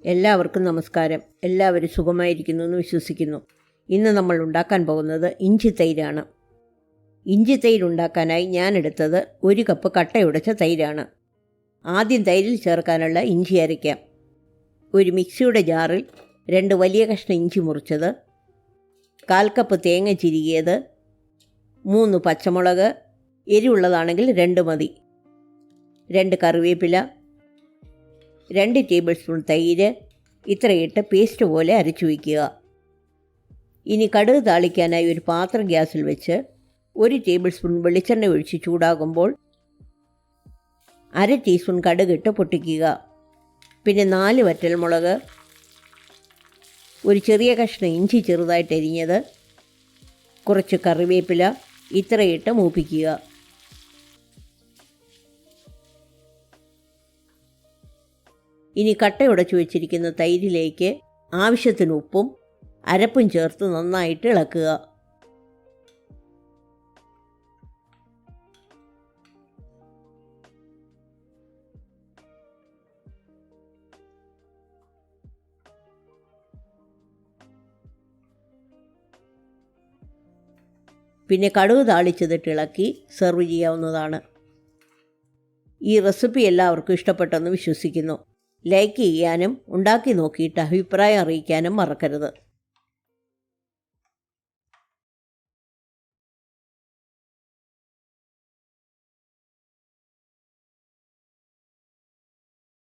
എല്ലാവർക്കും നമസ്കാരം. എല്ലാവരും സുഖമായിരിക്കുന്നു എന്ന് വിശ്വസിക്കുന്നു. ഇന്ന് നമ്മൾ ഉണ്ടാക്കാൻ പോകുന്നത് ഇഞ്ചി തൈരാണ്. ഇഞ്ചി തൈര് ഉണ്ടാക്കാനായി ഞാൻ എടുത്തത് 1 കപ്പ് കട്ടയുടച്ച തൈരാണ്. ആദ്യം തൈരിൽ ചേർക്കാനുള്ള ഇഞ്ചി അരയ്ക്കാം. ഒരു മിക്സിയുടെ ജാറിൽ 2 വലിയ കഷ്ണം ഇഞ്ചി മുറിച്ചത്, 1/4 കപ്പ് തേങ്ങ ചിരികിയത്, 3 പച്ചമുളക്, എരിവുള്ളതാണെങ്കിൽ 2 മതി, 2 കറിവേപ്പില, 2 ടേബിൾ സ്പൂൺ തൈര്, ഇത്രയിട്ട് പേസ്റ്റ് പോലെ അരച്ചു വയ്ക്കുക. ഇനി കടുക് താളിക്കാനായി ഒരു പാത്രം ഗ്യാസിൽ വെച്ച് 1 ടേബിൾ സ്പൂൺ വെളിച്ചെണ്ണ ഒഴിച്ച് ചൂടാകുമ്പോൾ 1/2 ടീസ്പൂൺ കടുകിട്ട് പൊട്ടിക്കുക. പിന്നെ 4 വറ്റൽമുളക്, ഒരു ചെറിയ കഷ്ണം ഇഞ്ചി ചെറുതായിട്ട് അരിഞ്ഞത്, കുറച്ച് കറിവേപ്പില, ഇത്രയിട്ട് മൂപ്പിക്കുക. ഇനി കട്ടയുടച്ചു വെച്ചിരിക്കുന്ന തൈരിലേക്ക് ആവശ്യത്തിന് ഉപ്പും അരപ്പും ചേർത്ത് നന്നായിട്ട് ഇളക്കുക. പിന്നെ കടുക് താളിച്ചതിട്ട് ഇളക്കി സെർവ് ചെയ്യാവുന്നതാണ്. ഈ റെസിപ്പി എല്ലാവർക്കും ഇഷ്ടപ്പെട്ടെന്ന് വിശ്വസിക്കുന്നു. ലൈക്ക് ചെയ്യാനും ഉണ്ടാക്കി നോക്കിയിട്ട് അഭിപ്രായം അറിയിക്കാനും മറക്കരുത്.